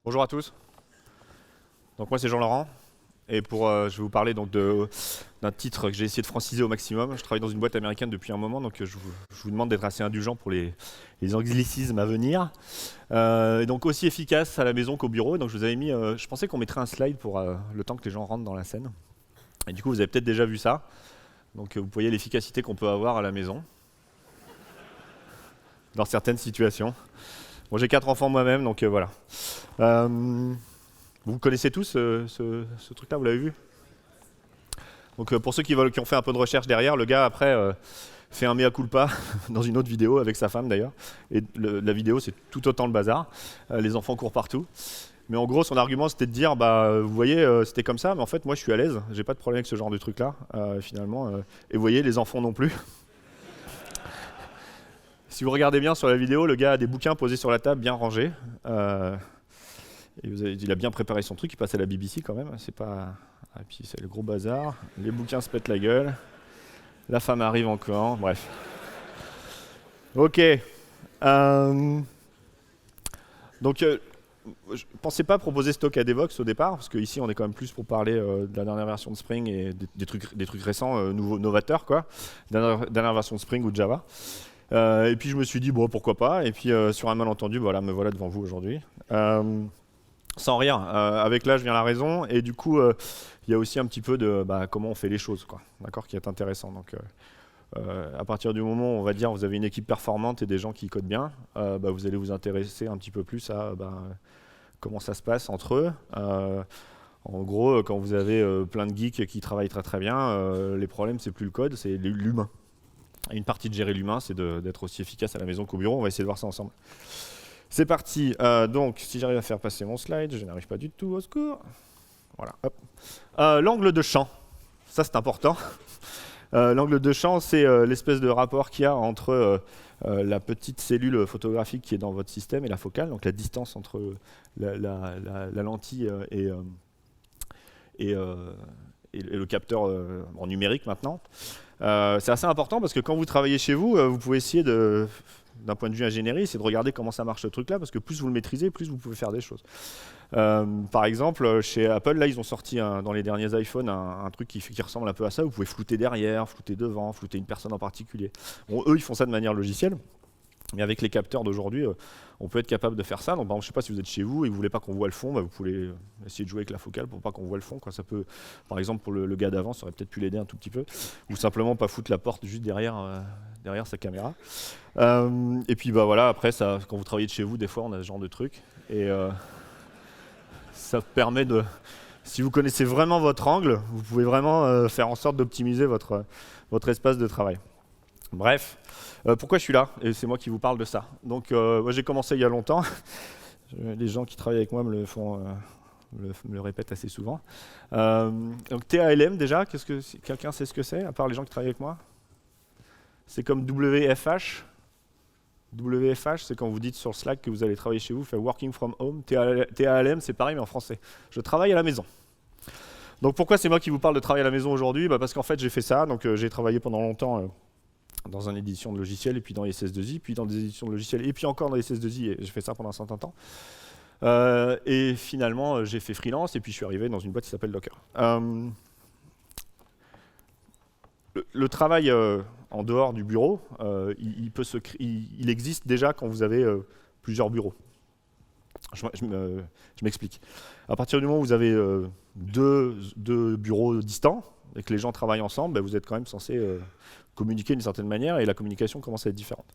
Bonjour à tous. Donc moi c'est Jean-Laurent et je vais vous parler donc d'un titre que j'ai essayé de franciser au maximum. Je travaille dans une boîte américaine depuis un moment, donc je vous demande d'être assez indulgent pour les anglicismes à venir. Et donc aussi efficace à la maison qu'au bureau. Donc je vous avais mis, je pensais qu'on mettrait un slide pour le temps que les gens rentrent dans la scène. Et du coup vous avez peut-être déjà vu ça. Donc vous voyez l'efficacité qu'on peut avoir à la maison dans certaines situations. Bon, j'ai 4 enfants moi-même, donc voilà. Vous connaissez tous ce truc-là, vous l'avez vu? Donc pour ceux qui ont fait un peu de recherche derrière, le gars après fait un mea culpa dans une autre vidéo avec sa femme d'ailleurs. Et la vidéo c'est tout autant le bazar. Les enfants courent partout. Mais en gros son argument c'était de dire bah vous voyez c'était comme ça, mais en fait moi je suis à l'aise, j'ai pas de problème avec ce genre de truc-là finalement. Et vous voyez les enfants non plus. Si vous regardez bien sur la vidéo, le gars a des bouquins posés sur la table, bien rangés. Il a bien préparé son truc, il passe à la BBC quand même. C'est pas. Et puis c'est le gros bazar. Les bouquins se pètent la gueule. La femme arrive encore. Bref. Ok. Donc, je pensais pas proposer ce talk à Devox au départ, parce qu'ici on est quand même plus pour parler de la dernière version de Spring et des trucs récents, nouveaux, novateurs quoi. Dernière version de Spring ou de Java. Et puis je me suis dit bon pourquoi pas. Et puis sur un malentendu, voilà, me voilà devant vous aujourd'hui. Sans rire, avec l'âge vient la raison, et du coup, il y a aussi un petit peu de comment on fait les choses, quoi, d'accord, qui est intéressant. Donc, à partir du moment où on va dire vous avez une équipe performante et des gens qui codent bien, vous allez vous intéresser un petit peu plus à comment ça se passe entre eux. En gros, quand vous avez plein de geeks qui travaillent très très bien, les problèmes c'est plus le code, c'est l'humain. Et une partie de gérer l'humain, c'est d'être aussi efficace à la maison qu'au bureau. On va essayer de voir ça ensemble. C'est parti. Donc, si j'arrive à faire passer mon slide, je n'arrive pas du tout, au secours. Voilà, hop. L'angle de champ, ça c'est important. L'angle de champ, c'est l'espèce de rapport qu'il y a entre la petite cellule photographique qui est dans votre système et la focale, donc la distance entre la lentille et le capteur en numérique maintenant. C'est assez important parce que quand vous travaillez chez vous, vous pouvez essayer d'un point de vue ingénierie, c'est de regarder comment ça marche ce truc-là, parce que plus vous le maîtrisez, plus vous pouvez faire des choses. Par exemple, chez Apple, là, ils ont sorti dans les derniers iPhones un truc qui ressemble un peu à ça. Vous pouvez flouter derrière, flouter devant, flouter une personne en particulier. Bon, eux, ils font ça de manière logicielle. Mais avec les capteurs d'aujourd'hui, on peut être capable de faire ça. Donc, par exemple, je ne sais pas si vous êtes chez vous et que vous ne voulez pas qu'on voit le fond, vous pouvez essayer de jouer avec la focale pour pas qu'on voit le fond. Quoi. Ça peut, par exemple, pour le gars d'avant, ça aurait peut-être pu l'aider un tout petit peu. Ou simplement pas foutre la porte juste derrière sa caméra. Et puis voilà, après, quand vous travaillez de chez vous, des fois, on a ce genre de truc. Et ça permet de... Si vous connaissez vraiment votre angle, vous pouvez vraiment faire en sorte d'optimiser votre espace de travail. Bref, pourquoi je suis là? Et c'est moi qui vous parle de ça. Donc, moi j'ai commencé il y a longtemps. Les gens qui travaillent avec moi me le répètent assez souvent. Donc TALM déjà, quelqu'un sait ce que c'est, à part les gens qui travaillent avec moi? C'est comme WFH. WFH, c'est quand vous dites sur Slack que vous allez travailler chez vous, faire Working from Home. TALM, c'est pareil, mais en français. Je travaille à la maison. Donc pourquoi c'est moi qui vous parle de travailler à la maison aujourd'hui? Parce qu'en fait, j'ai fait ça. Donc j'ai travaillé pendant longtemps dans une édition de logiciels, et puis dans les SS2I, puis dans des éditions de logiciels, et puis encore dans les SS2I, et j'ai fait ça pendant un certain temps. Et finalement, j'ai fait freelance, et puis je suis arrivé dans une boîte qui s'appelle Docker. Le travail en dehors du bureau, il existe déjà quand vous avez plusieurs bureaux. Je m'explique. À partir du moment où vous avez deux bureaux distants et que les gens travaillent ensemble, vous êtes quand même censé communiquer d'une certaine manière et la communication commence à être différente.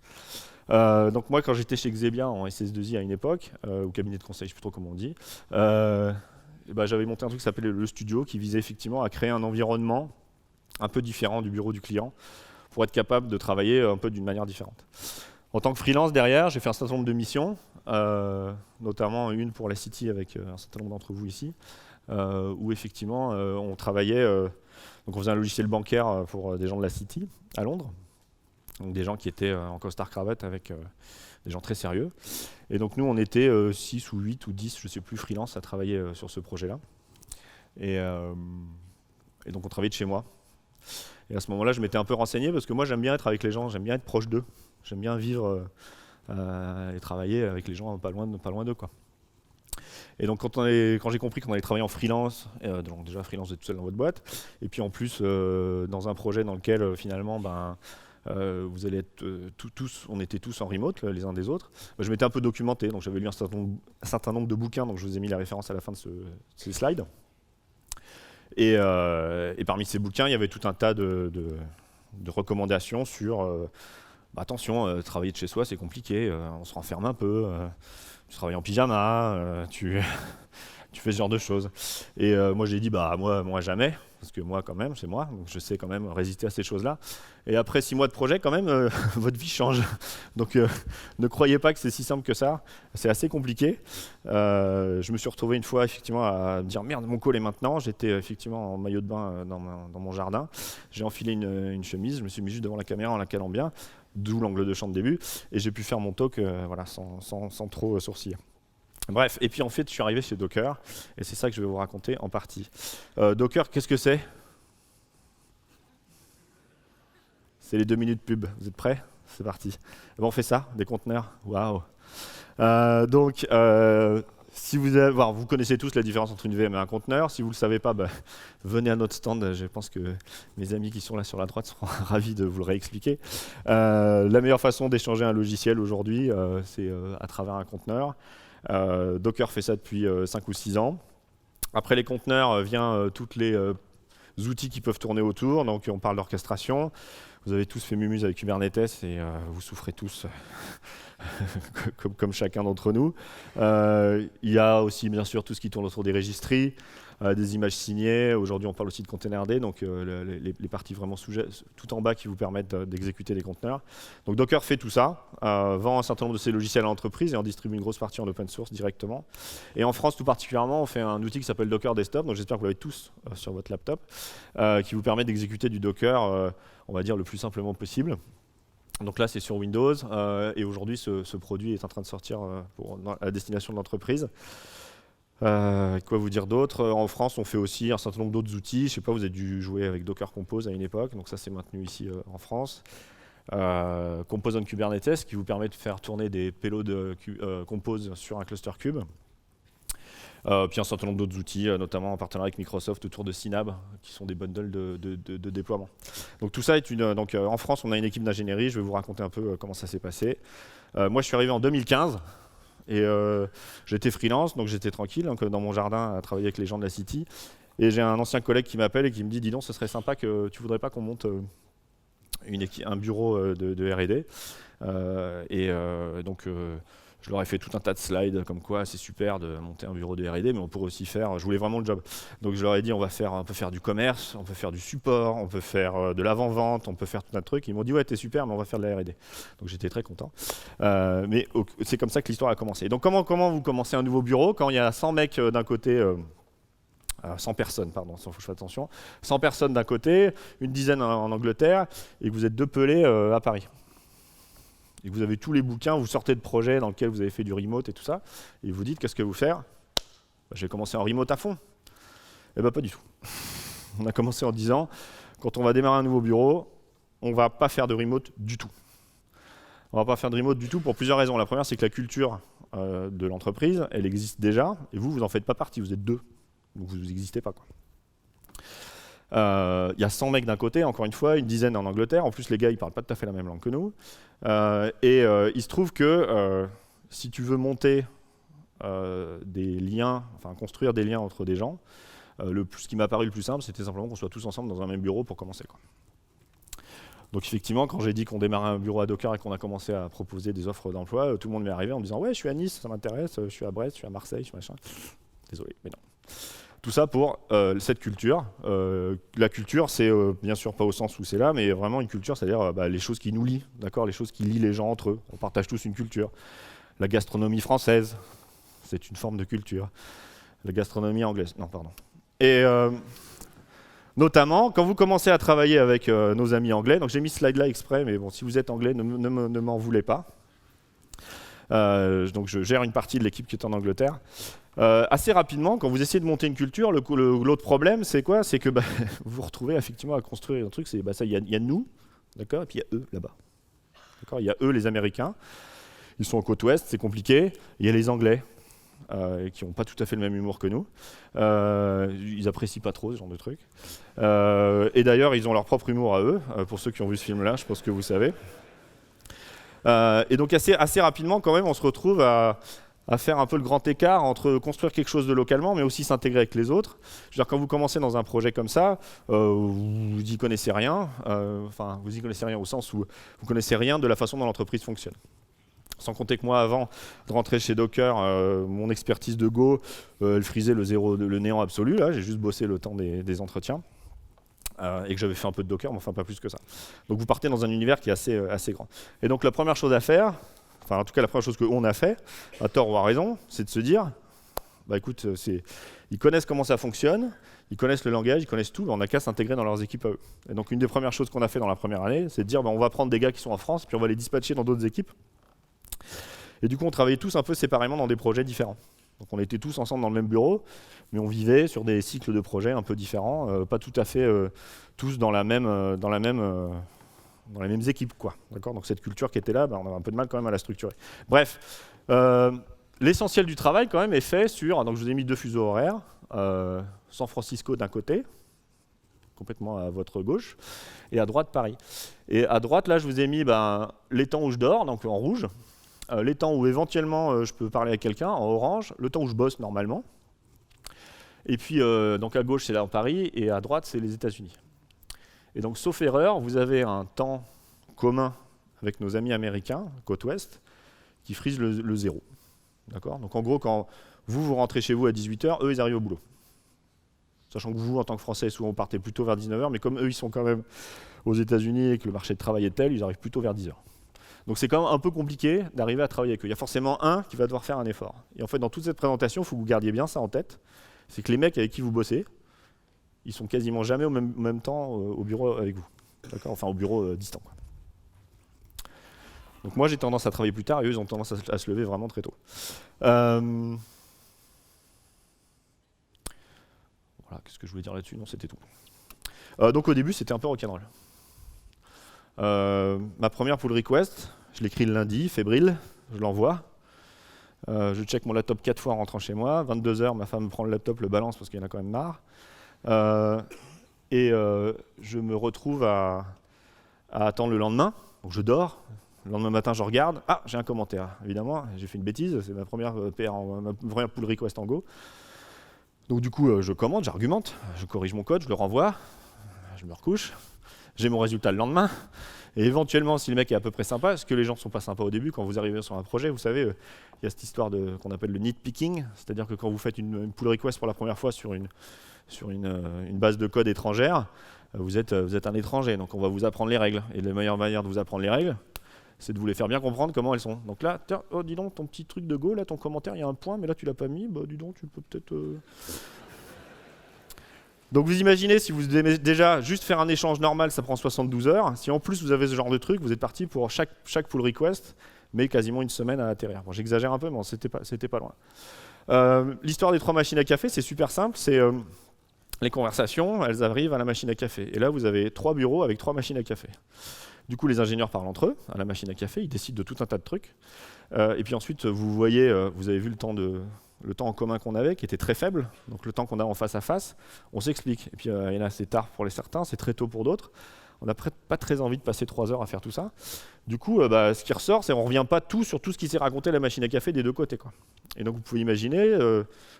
Donc moi, quand j'étais chez Xebian en SS2I à une époque, ou cabinet de conseil, je ne sais plus trop comment on dit, j'avais monté un truc qui s'appelait le studio, qui visait effectivement à créer un environnement un peu différent du bureau du client pour être capable de travailler un peu d'une manière différente. En tant que freelance derrière, j'ai fait un certain nombre de missions, notamment une pour la City avec un certain nombre d'entre vous ici, où effectivement on travaillait, donc on faisait un logiciel bancaire pour des gens de la City à Londres, donc des gens qui étaient en costard-cravate avec des gens très sérieux. Et donc nous on était 6 ou 8 ou 10, je ne sais plus, freelance à travailler sur ce projet-là. Et donc on travaillait de chez moi. Et à ce moment-là, je m'étais un peu renseigné parce que moi, j'aime bien être avec les gens, j'aime bien être proche d'eux, j'aime bien vivre et travailler avec les gens pas loin d'eux, quoi. Et donc quand j'ai compris qu'on allait travailler en freelance, donc déjà freelance, vous êtes tout seul dans votre boîte, et puis en plus dans un projet dans lequel finalement vous allez être on était tous en remote les uns des autres. Je m'étais un peu documenté, donc j'avais lu un certain nombre de bouquins, donc je vous ai mis la référence à la fin de ces slides. Et parmi ces bouquins, il y avait tout un tas de recommandations sur attention, travailler de chez soi c'est compliqué, on se renferme un peu, tu travailles en pyjama, tu fais ce genre de choses. Et moi j'ai dit moi jamais, parce que moi quand même, c'est moi, donc je sais quand même résister à ces choses-là. Et après 6 mois de projet quand même, votre vie change. Donc ne croyez pas que c'est si simple que ça, c'est assez compliqué. Je me suis retrouvé une fois effectivement à me dire merde, mon call est maintenant. J'étais effectivement en maillot de bain dans mon jardin, j'ai enfilé une chemise, je me suis mis juste devant la caméra en la calant bien, d'où l'angle de champ de début, et j'ai pu faire mon talk sans trop sourciller. Bref, et puis en fait, je suis arrivé chez Docker, et c'est ça que je vais vous raconter en partie. Docker, qu'est-ce que c'est? C'est les 2 minutes pub. Vous êtes prêts? C'est parti. Bon, on fait ça, des conteneurs. Waouh. Si vous connaissez tous la différence entre une VM et un conteneur. Si vous ne le savez pas, venez à notre stand. Je pense que mes amis qui sont là sur la droite seront ravis de vous le réexpliquer. La meilleure façon d'échanger un logiciel aujourd'hui, c'est à travers un conteneur. Docker fait ça depuis 5 ou 6 ans. Après les conteneurs, vient tous les outils qui peuvent tourner autour. Donc on parle d'orchestration. Vous avez tous fait Mumuse avec Kubernetes et vous souffrez tous comme chacun d'entre nous. Il y a aussi bien sûr tout ce qui tourne autour des registries, des images signées. Aujourd'hui on parle aussi de containerd, donc les parties vraiment tout en bas qui vous permettent d'exécuter des conteneurs. Donc Docker fait tout ça, vend un certain nombre de ses logiciels à l'entreprise et en distribue une grosse partie en open source directement. Et en France tout particulièrement, on fait un outil qui s'appelle Docker Desktop, donc j'espère que vous l'avez tous sur votre laptop, qui vous permet d'exécuter du Docker, on va dire le plus simplement possible. Donc là c'est sur Windows et aujourd'hui ce produit est en train de sortir à la destination de l'entreprise. Quoi vous dire d'autre? En France on fait aussi un certain nombre d'autres outils. Je sais pas, vous avez dû jouer avec Docker Compose à une époque, donc ça c'est maintenu ici en France. Compose on Kubernetes qui vous permet de faire tourner des payloads Compose sur un cluster Kube. Puis un certain nombre d'autres outils, notamment en partenariat avec Microsoft autour de Synapse, qui sont des bundles de déploiement. Donc tout ça est en France, on a une équipe d'ingénierie. Je vais vous raconter un peu comment ça s'est passé. Moi, je suis arrivé en 2015 et j'étais freelance, donc j'étais tranquille donc, dans mon jardin à travailler avec les gens de la City. Et j'ai un ancien collègue qui m'appelle et qui me dit « Dis donc, ce serait sympa que tu voudrais pas qu'on monte un bureau de R&D » je leur ai fait tout un tas de slides comme quoi c'est super de monter un bureau de R&D, mais on pourrait aussi faire, je voulais vraiment le job. Donc je leur ai dit on peut faire du commerce, on peut faire du support, on peut faire de l'avant-vente, on peut faire tout un truc. Ils m'ont dit ouais t'es super, mais on va faire de la R&D. Donc j'étais très content. Mais c'est comme ça que l'histoire a commencé. Donc comment vous commencez un nouveau bureau quand il y a 100 mecs d'un côté 100 personnes, pardon, il faut que je fasse attention. 100 personnes d'un côté, une dizaine en Angleterre, et que vous êtes 2 pelés à Paris. Et que vous avez tous les bouquins, vous sortez de projets dans lesquels vous avez fait du remote et tout ça, et vous dites qu'est-ce que vous faire? Je vais commencer en remote à fond. Eh bien pas du tout. On a commencé en disant, quand on va démarrer un nouveau bureau, on ne va pas faire de remote du tout. On ne va pas faire de remote du tout pour plusieurs raisons. La première, c'est que la culture de l'entreprise, elle existe déjà, et vous n'en faites pas partie, vous êtes 2. Donc vous n'existez pas, quoi. Y a 100 mecs d'un côté, encore une fois, une dizaine en Angleterre. En plus, les gars, ils parlent pas tout à fait la même langue que nous. Il se trouve que si tu veux monter des liens, enfin construire des liens entre des gens, ce qui m'a paru le plus simple, c'était simplement qu'on soit tous ensemble dans un même bureau pour commencer, quoi. Donc effectivement, quand j'ai dit qu'on démarrait un bureau à Docker et qu'on a commencé à proposer des offres d'emploi, tout le monde m'est arrivé en me disant « Ouais, je suis à Nice, ça m'intéresse, je suis à Brest, je suis à Marseille, je suis machin. » Désolé, mais non. Tout ça pour cette culture. La culture, c'est bien sûr pas au sens où c'est là, mais vraiment une culture, c'est-à-dire les choses qui nous lient, d'accord, les choses qui lient les gens entre eux. On partage tous une culture. La gastronomie française, c'est une forme de culture. La gastronomie anglaise, non, pardon. Et notamment, quand vous commencez à travailler avec nos amis anglais, donc j'ai mis ce slide-là exprès, mais bon, si vous êtes anglais, ne m'en voulez pas. Donc je gère une partie de l'équipe qui est en Angleterre. Assez rapidement, quand vous essayez de monter une culture, l'autre problème, c'est quoi? C'est que vous vous retrouvez effectivement à construire un truc, c'est il y a nous, d'accord, et puis il y a eux là-bas. D'accord, il y a eux, les Américains, ils sont en côte ouest, c'est compliqué. Il y a les Anglais, et qui n'ont pas tout à fait le même humour que nous. Ils apprécient pas trop ce genre de trucs. Et d'ailleurs, ils ont leur propre humour à eux. Pour ceux qui ont vu ce film-là, je pense que vous savez. Et donc assez rapidement, quand même, on se retrouve à faire un peu le grand écart entre construire quelque chose de localement, mais aussi s'intégrer avec les autres. Je veux dire, quand vous commencez dans un projet comme ça, vous n'y connaissez rien. Enfin, vous n'y connaissez rien au sens où vous connaissez rien de la façon dont l'entreprise fonctionne. Sans compter que moi, avant de rentrer chez Docker, mon expertise de Go, elle frisait le néant absolu. Là, j'ai juste bossé le temps des entretiens. Et que j'avais fait un peu de Docker, mais enfin pas plus que ça. Donc vous partez dans un univers qui est assez grand. Et donc la première chose à faire, enfin en tout cas la première chose qu'on a fait, à tort ou à raison, c'est de se dire, bah écoute, ils connaissent comment ça fonctionne, ils connaissent le langage, ils connaissent tout, on n'a qu'à s'intégrer dans leurs équipes à eux. Et donc une des premières choses qu'on a fait dans la première année, c'est de dire, bah, on va prendre des gars qui sont en France, puis on va les dispatcher dans d'autres équipes. Et du coup on travaillait tous un peu séparément dans des projets différents. Donc on était tous ensemble dans le même bureau, mais on vivait sur des cycles de projets un peu différents, pas tout à fait tous dans les mêmes équipes, quoi. D'accord ? Donc cette culture qui était là, on avait un peu de mal quand même à la structurer. Bref, l'essentiel du travail quand même est fait sur, donc je vous ai mis 2 fuseaux horaires, San Francisco d'un côté, complètement à votre gauche, et à droite Paris. Et à droite, là, je vous ai mis les temps où je dors, donc en rouge, les temps où éventuellement je peux parler à quelqu'un, en orange, le temps où je bosse normalement. Et puis, donc à gauche, c'est là en Paris, et à droite, c'est les États-Unis. Et donc, sauf erreur, vous avez un temps commun avec nos amis américains, côte ouest, qui frise le 0. D'accord ? Donc en gros, quand vous rentrez chez vous à 18h, eux, ils arrivent au boulot. Sachant que vous, en tant que Français, souvent, vous partez plutôt vers 19h, mais comme eux, ils sont quand même aux États-Unis et que le marché de travail est tel, ils arrivent plutôt vers 10h. Donc c'est quand même un peu compliqué d'arriver à travailler avec eux. Il y a forcément un qui va devoir faire un effort. Et en fait, dans toute cette présentation, il faut que vous gardiez bien ça en tête. C'est que les mecs avec qui vous bossez, ils sont quasiment jamais au même temps au bureau avec vous. D'accord ? Enfin, au bureau distant, quoi. Donc moi, j'ai tendance à travailler plus tard et eux, ils ont tendance à se lever vraiment très tôt. Voilà, qu'est-ce que je voulais dire là-dessus ? Non, c'était tout. Donc au début, c'était un peu rock'n'roll. Ma première pull request, je l'écris le lundi, fébrile, je l'envoie. Je check mon laptop 4 fois en rentrant chez moi. 22h, ma femme prend le laptop, le balance parce qu'il y en a quand même marre. Je me retrouve à attendre le lendemain. Donc je dors. Le lendemain matin, je regarde. Ah, j'ai un commentaire. Évidemment, j'ai fait une bêtise. C'est ma première pull request en Go. Donc du coup, je commande, j'argumente, je corrige mon code, je le renvoie, je me recouche. J'ai mon résultat le lendemain. Et éventuellement, si le mec est à peu près sympa, parce que les gens ne sont pas sympas au début, quand vous arrivez sur un projet, vous savez, il y a cette histoire qu'on appelle le nitpicking, c'est-à-dire que quand vous faites une pull request pour la première fois sur une base de code étrangère, vous êtes un étranger, donc on va vous apprendre les règles. Et la meilleure manière de vous apprendre les règles, c'est de vous les faire bien comprendre comment elles sont. Donc là, oh, dis donc, ton petit truc de Go, là, ton commentaire, il y a un point, mais là, tu l'as pas mis, bah dis donc, tu peux peut-être... Donc vous imaginez, si vous devez déjà juste faire un échange normal, ça prend 72 heures. Si en plus vous avez ce genre de truc, vous êtes parti pour chaque pull request, mais quasiment une semaine à atterrir. Bon, j'exagère un peu, mais c'était pas loin. L'histoire des 3 machines à café, c'est super simple. C'est les conversations, elles arrivent à la machine à café. Et là, vous avez 3 bureaux avec 3 machines à café. Du coup, les ingénieurs parlent entre eux à la machine à café, ils décident de tout un tas de trucs. Et puis ensuite, vous avez vu le temps en commun qu'on avait, qui était très faible, donc le temps qu'on a en face à face, on s'explique. Et puis il y en a, c'est tard pour les certains, c'est très tôt pour d'autres. On n'a pas très envie de passer 3 heures à faire tout ça. Du coup, ce qui ressort, c'est qu'on ne revient pas tout sur tout ce qui s'est raconté à la machine à café des deux côtés, quoi. Et donc vous pouvez imaginer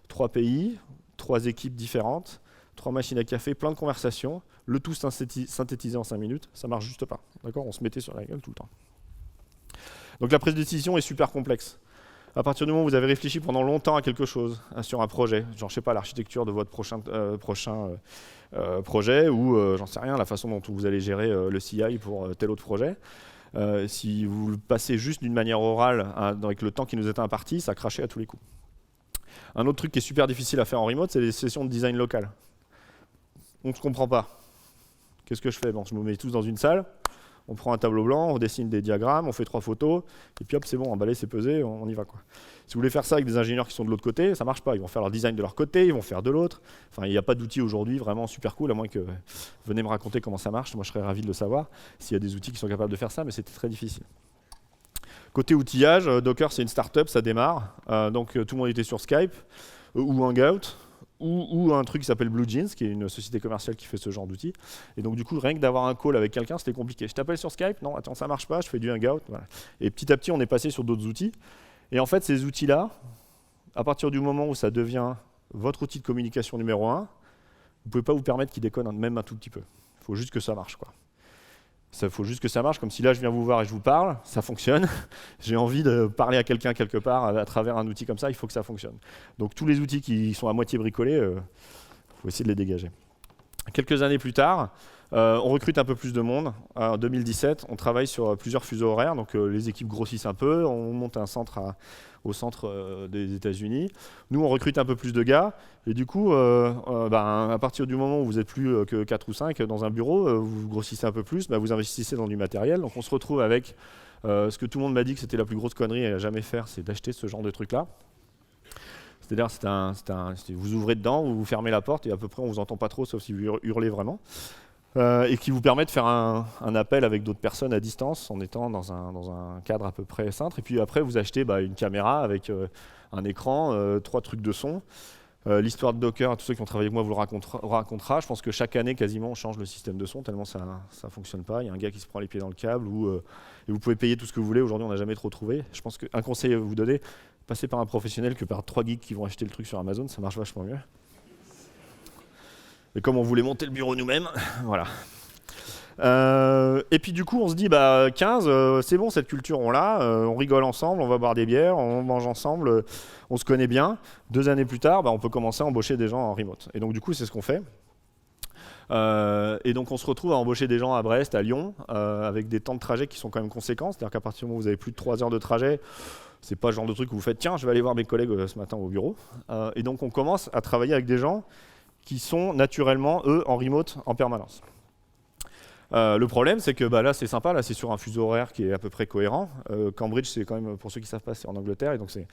3 pays, 3 équipes différentes, 3 machines à café, plein de conversations, le tout synthétisé en 5 minutes, ça marche juste pas. D'accord ? On se mettait sur la gueule tout le temps. Donc la prise de décision est super complexe. À partir du moment où vous avez réfléchi pendant longtemps à quelque chose, sur un projet, genre je sais pas, l'architecture de votre prochain projet ou j'en sais rien, la façon dont vous allez gérer le CI pour tel autre projet, si vous le passez juste d'une manière orale avec le temps qui nous est imparti, ça crachait à tous les coups. Un autre truc qui est super difficile à faire en remote, c'est les sessions de design local. On ne se comprend pas. Qu'est-ce que je fais ? Bon, je me mets tous dans une salle. On prend un tableau blanc, on dessine des diagrammes, on fait 3 photos, et puis hop, c'est bon, emballé, c'est pesé, on y va, quoi. Si vous voulez faire ça avec des ingénieurs qui sont de l'autre côté, ça marche pas. Ils vont faire leur design de leur côté, ils vont faire de l'autre. Enfin, il n'y a pas d'outils aujourd'hui vraiment super cool, à moins que venez me raconter comment ça marche. Moi, je serais ravi de le savoir, s'il y a des outils qui sont capables de faire ça, mais c'était très difficile. Côté outillage, Docker c'est une startup, ça démarre, donc tout le monde était sur Skype ou Hangout ou un truc qui s'appelle BlueJeans, qui est une société commerciale qui fait ce genre d'outils. Et donc du coup, rien que d'avoir un call avec quelqu'un, c'était compliqué. Je t'appelle sur Skype, non, attends, ça marche pas, je fais du Hangout. Voilà. Et petit à petit, on est passé sur d'autres outils. Et en fait, ces outils-là, à partir du moment où ça devient votre outil de communication numéro 1, vous ne pouvez pas vous permettre qu'il déconne même un tout petit peu. Il faut juste que ça marche, quoi. Il faut juste que ça marche, comme si là je viens vous voir et je vous parle, ça fonctionne. J'ai envie de parler à quelqu'un quelque part à travers un outil comme ça, il faut que ça fonctionne. Donc tous les outils qui sont à moitié bricolés, faut essayer de les dégager. Quelques années plus tard, on recrute un peu plus de monde. En 2017, on travaille sur plusieurs fuseaux horaires, donc les équipes grossissent un peu, on monte un centre au centre des États-Unis. Nous, on recrute un peu plus de gars, et du coup, à partir du moment où vous n'êtes plus que 4 ou 5 dans un bureau, vous grossissez un peu plus, vous investissez dans du matériel. Donc on se retrouve avec ce que tout le monde m'a dit que c'était la plus grosse connerie à jamais faire, c'est d'acheter ce genre de truc-là. C'est-à-dire, vous ouvrez dedans, vous fermez la porte, et à peu près on vous entend pas trop, sauf si vous hurlez vraiment. Et qui vous permet de faire un appel avec d'autres personnes à distance en étant dans un cadre à peu près simple. Et puis après, vous achetez une caméra avec un écran, 3 trucs de son. L'histoire de Docker, tous ceux qui ont travaillé avec moi vous le racontera. Je pense que chaque année, quasiment, on change le système de son, tellement ça ne fonctionne pas. Il y a un gars qui se prend les pieds dans le câble, et vous pouvez payer tout ce que vous voulez. Aujourd'hui, on n'a jamais trop trouvé. Je pense qu'un conseil à vous donner, passez par un professionnel que par 3 geeks qui vont acheter le truc sur Amazon, ça marche vachement mieux. Et comme on voulait monter le bureau nous-mêmes, voilà. Et puis du coup, on se dit, 15, c'est bon, cette culture, on l'a, on rigole ensemble, on va boire des bières, on mange ensemble, on se connaît bien. 2 années plus tard, on peut commencer à embaucher des gens en remote. Et donc du coup, c'est ce qu'on fait. Et donc on se retrouve à embaucher des gens à Brest, à Lyon, avec des temps de trajet qui sont quand même conséquents. C'est-à-dire qu'à partir du moment où vous avez plus de 3 heures de trajet, c'est pas le genre de truc où vous faites, tiens, je vais aller voir mes collègues ce matin au bureau. Et donc on commence à travailler avec des gens qui sont naturellement, eux, en remote en permanence. Le problème, c'est que là, c'est sympa, là, c'est sur un fuseau horaire qui est à peu près cohérent. Cambridge, c'est quand même, pour ceux qui ne savent pas, c'est en Angleterre, et donc c'est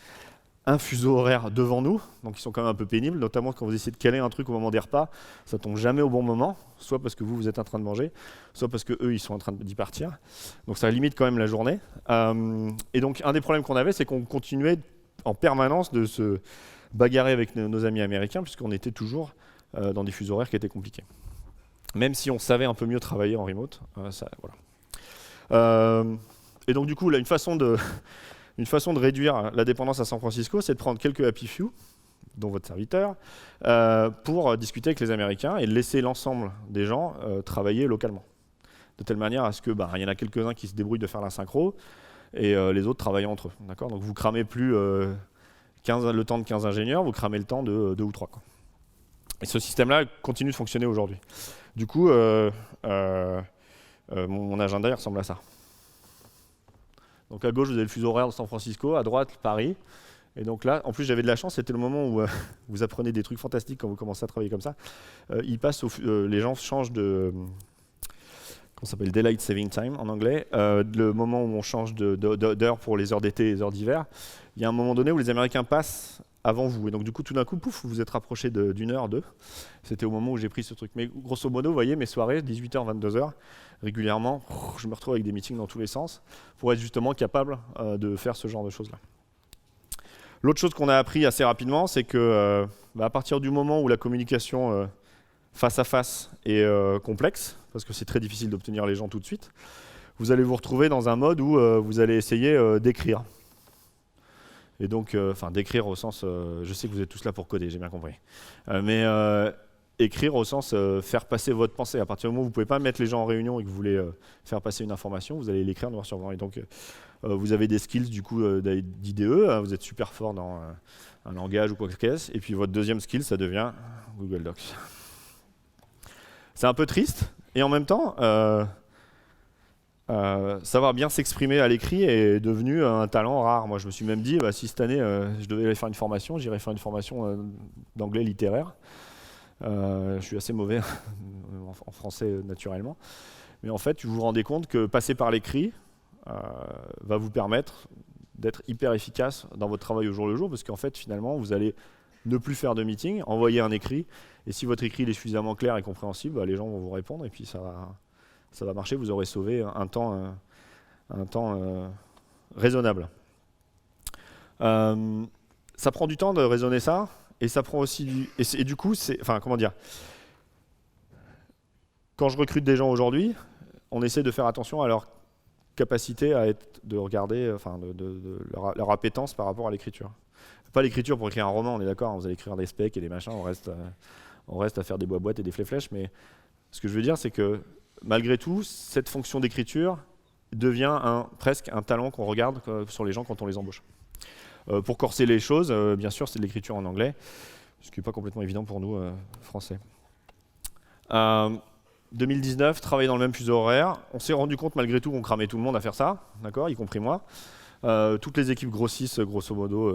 un fuseau horaire devant nous, donc ils sont quand même un peu pénibles, notamment quand vous essayez de caler un truc au moment des repas, ça tombe jamais au bon moment, soit parce que vous êtes en train de manger, soit parce que eux, ils sont en train d'y partir. Donc ça limite quand même la journée. Et donc un des problèmes qu'on avait, c'est qu'on continuait en permanence de se bagarrer avec nos amis américains, puisqu'on était toujours dans des fuseaux horaires qui étaient compliqués. Même si on savait un peu mieux travailler en remote. Voilà. Et donc du coup, là, une façon de réduire la dépendance à San Francisco, c'est de prendre quelques Happy Few, dont votre serviteur, pour discuter avec les Américains et laisser l'ensemble des gens travailler localement. De telle manière à ce que il y en a quelques-uns qui se débrouillent de faire la synchro et les autres travaillent entre eux. D'accord ? Donc vous cramez plus le temps de 15 ingénieurs, vous cramez le temps de 2 ou 3. Quoi. Et ce système-là continue de fonctionner aujourd'hui. Du coup, mon agenda il ressemble à ça. Donc à gauche, vous avez le fuseau horaire de San Francisco, à droite, Paris. Et donc là, en plus, j'avais de la chance, c'était le moment où vous apprenez des trucs fantastiques quand vous commencez à travailler comme ça. Les gens changent de... Comment ça s'appelle ? Daylight Saving Time en anglais. Le moment où on change d'heure pour les heures d'été et les heures d'hiver. Il y a un moment donné où les Américains passent avant vous. Et donc du coup, tout d'un coup, pouf, vous vous êtes rapproché d'une heure, 2. C'était au moment où j'ai pris ce truc. Mais grosso modo, vous voyez, mes soirées, 18h, 22h, régulièrement, je me retrouve avec des meetings dans tous les sens pour être justement capable de faire ce genre de choses-là. L'autre chose qu'on a appris assez rapidement, c'est que à partir du moment où la communication face à face est complexe, parce que c'est très difficile d'obtenir les gens tout de suite, vous allez vous retrouver dans un mode où vous allez essayer d'écrire. Et donc, d'écrire au sens, je sais que vous êtes tous là pour coder, j'ai bien compris, mais écrire au sens faire passer votre pensée. À partir du moment où vous ne pouvez pas mettre les gens en réunion et que vous voulez faire passer une information, vous allez l'écrire noir sur blanc. Et donc, vous avez des skills du coup d'IDE, vous êtes super fort dans un langage ou quoi que ce soit. Et puis votre deuxième skill, ça devient Google Docs. C'est un peu triste, et en même temps, savoir bien s'exprimer à l'écrit est devenu un talent rare. Moi, je me suis même dit, si cette année, je devais aller faire une formation, j'irais faire une formation d'anglais littéraire. Je suis assez mauvais en français naturellement. Mais en fait, vous vous rendez compte que passer par l'écrit va vous permettre d'être hyper efficace dans votre travail au jour le jour, parce qu'en fait, finalement, vous allez ne plus faire de meeting, envoyer un écrit, et si votre écrit est suffisamment clair et compréhensible, les gens vont vous répondre, et puis ça va marcher, vous aurez sauvé un temps raisonnable. Ça prend du temps de raisonner ça, et ça prend aussi et du coup, enfin, comment dire, quand je recrute des gens aujourd'hui, on essaie de faire attention à leur capacité de regarder, enfin, leur appétence par rapport à l'écriture. Pas l'écriture pour écrire un roman, on est d'accord, hein, vous allez écrire des specs et des machins, on reste à faire des boîtes et des flèches, mais ce que je veux dire, c'est que malgré tout, cette fonction d'écriture devient presque un talent qu'on regarde sur les gens quand on les embauche. Pour corser les choses, bien sûr, c'est de l'écriture en anglais, ce qui n'est pas complètement évident pour nous, français. 2019, travailler dans le même fuseau horaire. On s'est rendu compte malgré tout qu'on cramait tout le monde à faire ça, d'accord, y compris moi. Toutes les équipes grossissent grosso modo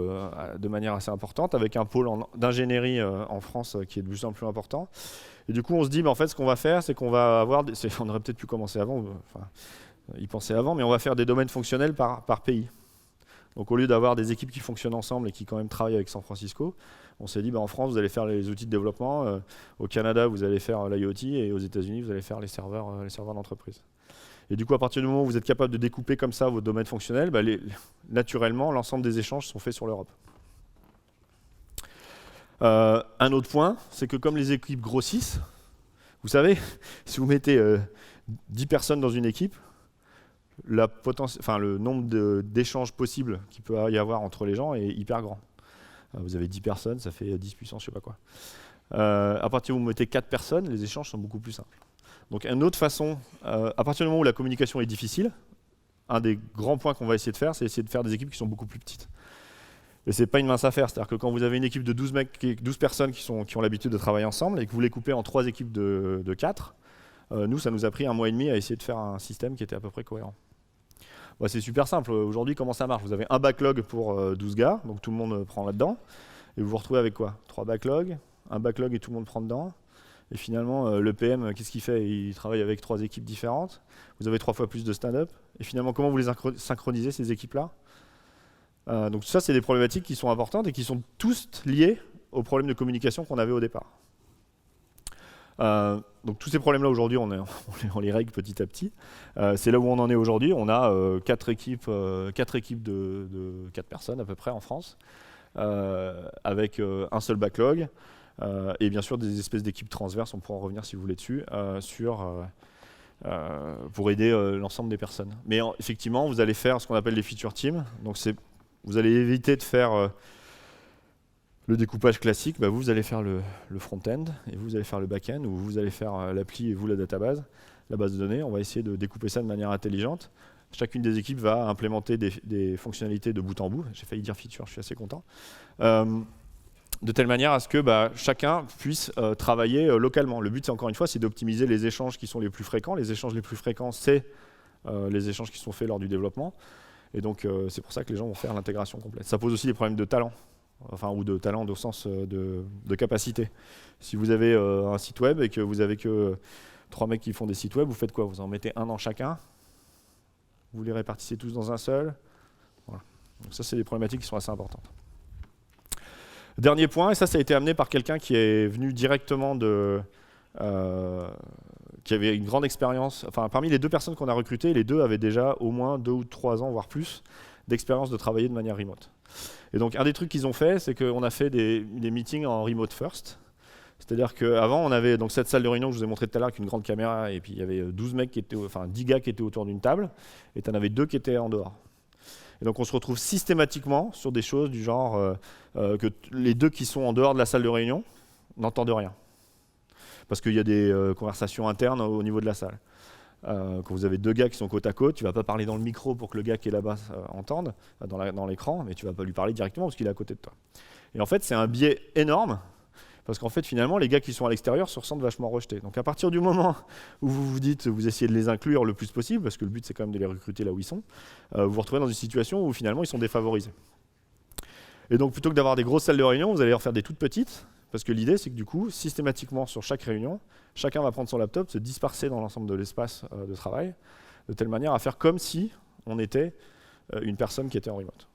de manière assez importante, avec un pôle d'ingénierie en France qui est de plus en plus important. Et du coup, on se dit, en fait, ce qu'on va faire, c'est qu'on va avoir, on aurait peut-être pu commencer avant, enfin, y penser avant, mais on va faire des domaines fonctionnels par pays. Donc au lieu d'avoir des équipes qui fonctionnent ensemble et qui quand même travaillent avec San Francisco, on s'est dit en France vous allez faire les outils de développement, au Canada vous allez faire l'IoT et aux États-Unis vous allez faire les serveurs d'entreprise. Et du coup à partir du moment où vous êtes capable de découper comme ça vos domaines fonctionnels, naturellement l'ensemble des échanges sont faits sur l'Europe. Un autre point, c'est que comme les équipes grossissent, vous savez, si vous mettez 10 personnes dans une équipe, le nombre d'échanges possibles qu'il peut y avoir entre les gens est hyper grand. Vous avez 10 personnes, ça fait 10 puissance, je sais pas quoi. À partir du moment où vous mettez 4 personnes, les échanges sont beaucoup plus simples. Donc une autre façon, à partir du moment où la communication est difficile, un des grands points qu'on va essayer de faire, c'est essayer de faire des équipes qui sont beaucoup plus petites. Et c'est pas une mince affaire, c'est-à-dire que quand vous avez une équipe de 12 personnes qui ont l'habitude de travailler ensemble et que vous les coupez en 3 équipes de 4, nous, ça nous a pris 1 mois et demi à essayer de faire un système qui était à peu près cohérent. C'est super simple. Aujourd'hui, comment ça marche? Vous avez un backlog pour 12 gars, donc tout le monde prend là-dedans. Et vous vous retrouvez avec quoi? 3 backlogs, un backlog et tout le monde prend dedans. Et finalement, le PM, qu'est-ce qu'il fait? Il travaille avec 3 équipes différentes. Vous avez 3 fois plus de stand-up. Et finalement, comment vous les synchronisez, ces équipes-là? Donc ça, c'est des problématiques qui sont importantes et qui sont tous liées aux problèmes de communication qu'on avait au départ. Donc tous ces problèmes-là aujourd'hui, on les règle petit à petit. C'est là où on en est aujourd'hui. On a 4 équipes de 4 personnes à peu près en France, avec un seul backlog, et bien sûr des espèces d'équipes transverses, on pourra en revenir si vous voulez dessus, pour aider l'ensemble des personnes. Mais effectivement, vous allez faire ce qu'on appelle les feature teams. Donc vous allez éviter de faire le découpage classique, vous allez faire le front-end, et vous allez faire le back-end, ou vous allez faire l'appli et vous la database, la base de données. On va essayer de découper ça de manière intelligente. Chacune des équipes va implémenter des fonctionnalités de bout en bout. J'ai failli dire feature, je suis assez content. De telle manière à ce que chacun puisse travailler localement. Le but, c'est encore une fois, c'est d'optimiser les échanges qui sont les plus fréquents. Les échanges les plus fréquents, c'est les échanges qui sont faits lors du développement. Et donc, c'est pour ça que les gens vont faire l'intégration complète. Ça pose aussi des problèmes de talent. Ou de talent au sens de capacité. Si vous avez un site web et que vous avez que 3 mecs qui font des sites web, vous faites quoi? Vous en mettez un dans chacun? Vous les répartissez tous dans un seul? Voilà. Donc ça, c'est des problématiques qui sont assez importantes. Dernier point, et ça a été amené par quelqu'un qui est venu directement qui avait une grande expérience. Enfin, parmi les 2 personnes qu'on a recrutées, les 2 avaient déjà au moins 2 ou 3 ans, voire plus, d'expérience de travailler de manière remote. Et donc un des trucs qu'ils ont fait, c'est qu'on a fait des meetings en remote first. C'est-à-dire qu'avant, on avait donc cette salle de réunion que je vous ai montré tout à l'heure avec une grande caméra, et puis il y avait 10 gars qui étaient autour d'une table, et tu en avais 2 qui étaient en dehors. Et donc on se retrouve systématiquement sur des choses du genre que les 2 qui sont en dehors de la salle de réunion n'entendent rien. Parce qu'il y a des conversations internes au niveau de la salle. Quand vous avez 2 gars qui sont côte à côte, tu ne vas pas parler dans le micro pour que le gars qui est là-bas entende, dans l'écran, mais tu ne vas pas lui parler directement parce qu'il est à côté de toi. Et en fait, c'est un biais énorme, parce qu'en fait, finalement, les gars qui sont à l'extérieur se ressentent vachement rejetés. Donc à partir du moment où vous vous dites, vous essayez de les inclure le plus possible, parce que le but c'est quand même de les recruter là où ils sont, vous vous retrouvez dans une situation où finalement ils sont défavorisés. Et donc plutôt que d'avoir des grosses salles de réunion, vous allez en faire des toutes petites, parce que l'idée c'est que du coup, systématiquement sur chaque réunion, chacun va prendre son laptop, se disperser dans l'ensemble de l'espace de travail, de telle manière à faire comme si on était une personne qui était en remote.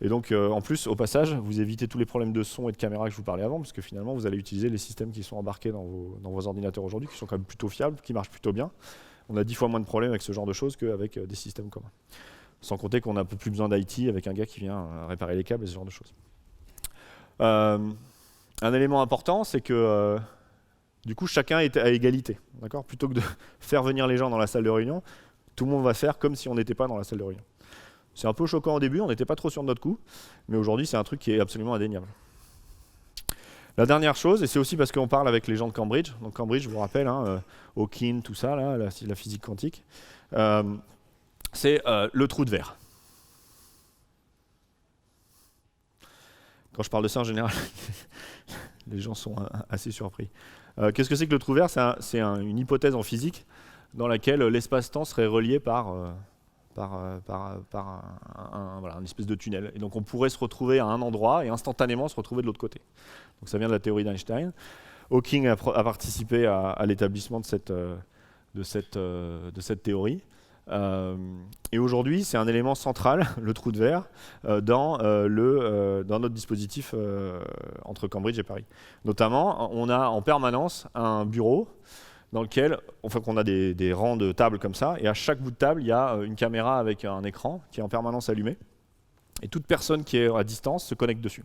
Et donc, en plus, au passage, vous évitez tous les problèmes de son et de caméra que je vous parlais avant, parce que finalement, vous allez utiliser les systèmes qui sont embarqués dans vos ordinateurs aujourd'hui, qui sont quand même plutôt fiables, qui marchent plutôt bien. On a 10 fois moins de problèmes avec ce genre de choses qu'avec des systèmes communs. Sans compter qu'on n'a plus besoin d'IT avec un gars qui vient réparer les câbles et ce genre de choses. Un élément important, c'est que du coup, chacun est à égalité. Plutôt que de faire venir les gens dans la salle de réunion, tout le monde va faire comme si on n'était pas dans la salle de réunion. C'est un peu choquant au début, on n'était pas trop sûr de notre coup, mais aujourd'hui, c'est un truc qui est absolument indéniable. La dernière chose, et c'est aussi parce qu'on parle avec les gens de Cambridge, donc Cambridge, je vous rappelle, Hawking, tout ça, là, la physique quantique, c'est le trou de verre. Quand je parle de ça, en général, les gens sont assez surpris. Qu'est-ce que c'est que le trou de verre? C'est une hypothèse en physique dans laquelle l'espace-temps serait relié par une espèce de tunnel. Et donc on pourrait se retrouver à un endroit et instantanément se retrouver de l'autre côté. Donc ça vient de la théorie d'Einstein. Hawking a participé à l'établissement de cette théorie. Et aujourd'hui, c'est un élément central, le trou de verre, dans notre dispositif entre Cambridge et Paris. Notamment, on a en permanence un bureau dans lequel on a des rangs de tables comme ça, et à chaque bout de table, il y a une caméra avec un écran qui est en permanence allumé. Et toute personne qui est à distance se connecte dessus.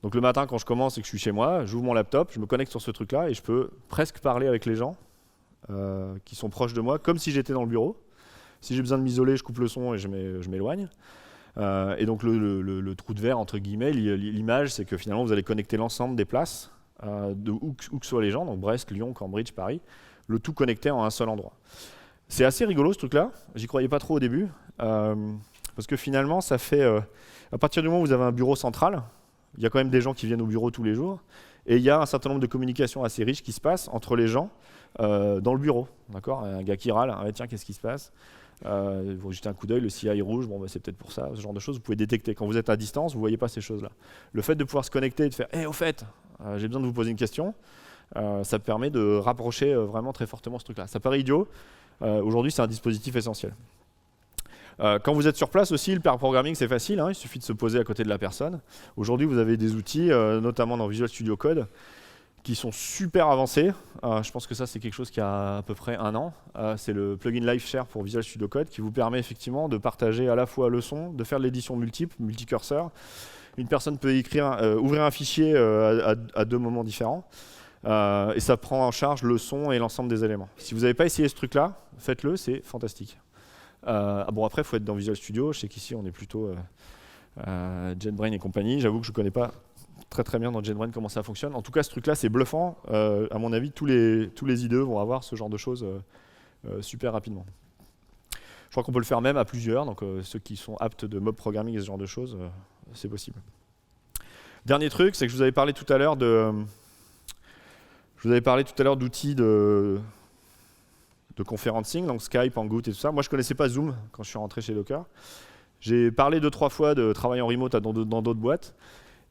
Donc le matin, quand je commence et que je suis chez moi, j'ouvre mon laptop, je me connecte sur ce truc-là, et je peux presque parler avec les gens qui sont proches de moi, comme si j'étais dans le bureau. Si j'ai besoin de m'isoler, je coupe le son et je m'éloigne. Et donc le trou de verre, entre guillemets, l'image, c'est que finalement, vous allez connecter l'ensemble des places, où que soient les gens, donc Brest, Lyon, Cambridge, Paris, le tout connecté en un seul endroit. C'est assez rigolo ce truc-là, j'y croyais pas trop au début, parce que finalement, ça fait, à partir du moment où vous avez un bureau central, il y a quand même des gens qui viennent au bureau tous les jours, et il y a un certain nombre de communications assez riches qui se passent entre les gens dans le bureau. Un gars qui râle, tiens, qu'est-ce qui se passe? Vous jetez un coup d'œil, le CI rouge, c'est peut-être pour ça, ce genre de choses, vous pouvez détecter. Quand vous êtes à distance, vous ne voyez pas ces choses-là. Le fait de pouvoir se connecter et de faire « au fait, j'ai besoin de vous poser une question », ça permet de rapprocher vraiment très fortement ce truc-là. Ça paraît idiot, aujourd'hui c'est un dispositif essentiel. Quand vous êtes sur place aussi, le pair programming c'est facile, il suffit de se poser à côté de la personne. Aujourd'hui vous avez des outils, notamment dans Visual Studio Code, qui sont super avancés. Je pense que ça, c'est quelque chose qui a à peu près 1 an. C'est le plugin LiveShare pour Visual Studio Code qui vous permet effectivement de partager à la fois le son, de faire de l'édition multi-curseur. Une personne peut ouvrir un fichier à 2 moments différents. Et ça prend en charge le son et l'ensemble des éléments. Si vous n'avez pas essayé ce truc-là, faites-le, c'est fantastique. Après, il faut être dans Visual Studio. Je sais qu'ici, on est plutôt JetBrains et compagnie. J'avoue que je ne connais pas très bien dans JetBrains comment ça fonctionne. En tout cas, ce truc-là, c'est bluffant. À mon avis, tous les IDE vont avoir ce genre de choses super rapidement. Je crois qu'on peut le faire même à plusieurs. Donc, ceux qui sont aptes de mob programming et ce genre de choses, c'est possible. Dernier truc, c'est que je vous avais parlé tout à l'heure d'outils de conferencing, donc Skype, Hangout et tout ça. Moi, je ne connaissais pas Zoom quand je suis rentré chez Docker. J'ai parlé 2-3 fois de travail en remote dans d'autres boîtes.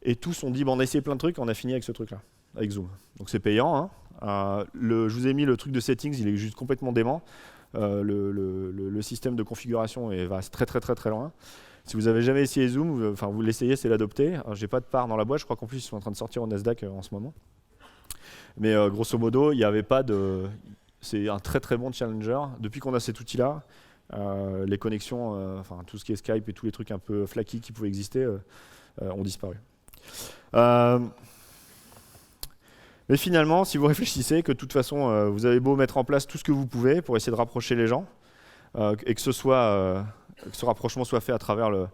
Et tous ont dit, on a essayé plein de trucs, on a fini avec ce truc-là, avec Zoom. Donc c'est payant. Je vous ai mis le truc de settings, il est juste complètement dément. Le système de configuration va très loin. Si vous n'avez jamais essayé Zoom, vous l'essayez, c'est l'adopter. Je n'ai pas de part dans la boîte, je crois qu'en plus ils sont en train de sortir au Nasdaq en ce moment. Mais grosso modo, il n'y avait pas de... C'est un très bon challenger. Depuis qu'on a cet outil-là, les connexions, tout ce qui est Skype et tous les trucs un peu flaky qui pouvaient exister ont disparu. Mais finalement, si vous réfléchissez que de toute façon, vous avez beau mettre en place tout ce que vous pouvez pour essayer de rapprocher les gens, et que ce rapprochement soit fait à travers le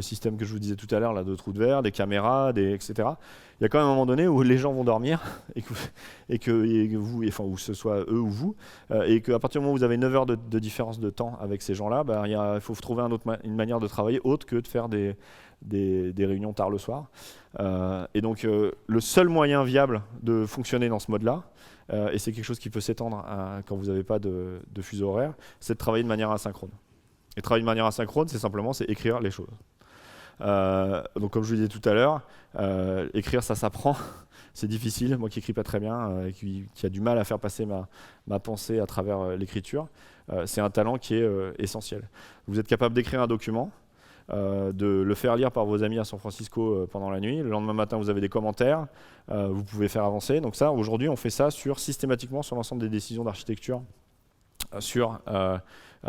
système que je vous disais tout à l'heure, de trous de verre, des caméras, etc. Il y a quand même un moment donné où les gens vont dormir, et que vous, ou ce soit eux ou vous, et qu'à partir du moment où vous avez 9 heures de différence de temps avec ces gens-là, il faut trouver une manière de travailler autre que de faire des réunions tard le soir. Et donc, le seul moyen viable de fonctionner dans ce mode-là, et c'est quelque chose qui peut s'étendre quand vous n'avez pas de fuseau horaire, c'est de travailler de manière asynchrone. Et travailler de manière asynchrone, c'est écrire les choses. Donc comme je vous disais tout à l'heure, écrire ça s'apprend, c'est difficile, moi qui n'écris pas très bien, qui a du mal à faire passer ma pensée à travers l'écriture, c'est un talent qui est essentiel. Vous êtes capable d'écrire un document, de le faire lire par vos amis à San Francisco pendant la nuit, le lendemain matin vous avez des commentaires, vous pouvez faire avancer, donc ça aujourd'hui on fait ça systématiquement sur l'ensemble des décisions d'architecture sur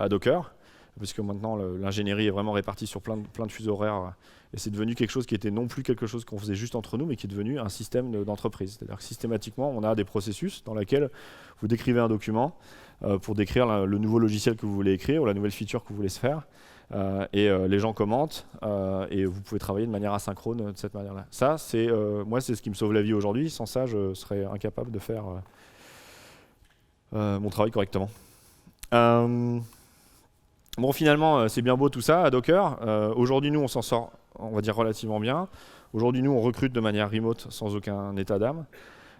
Docker. puisque maintenant l'ingénierie est vraiment répartie sur plein de fuseaux horaires, et c'est devenu quelque chose qui était non plus quelque chose qu'on faisait juste entre nous, mais qui est devenu un système d'entreprise. C'est-à-dire que systématiquement, on a des processus dans lesquels vous décrivez un document pour décrire le nouveau logiciel que vous voulez écrire ou la nouvelle feature que vous voulez se faire, et les gens commentent, et vous pouvez travailler de manière asynchrone de cette manière-là. Ça, moi, c'est ce qui me sauve la vie aujourd'hui. Sans ça, je serais incapable de faire mon travail correctement. Bon, finalement, c'est bien beau tout ça à Docker. Aujourd'hui, nous, on s'en sort, on va dire, relativement bien. Aujourd'hui, nous, on recrute de manière remote sans aucun état d'âme.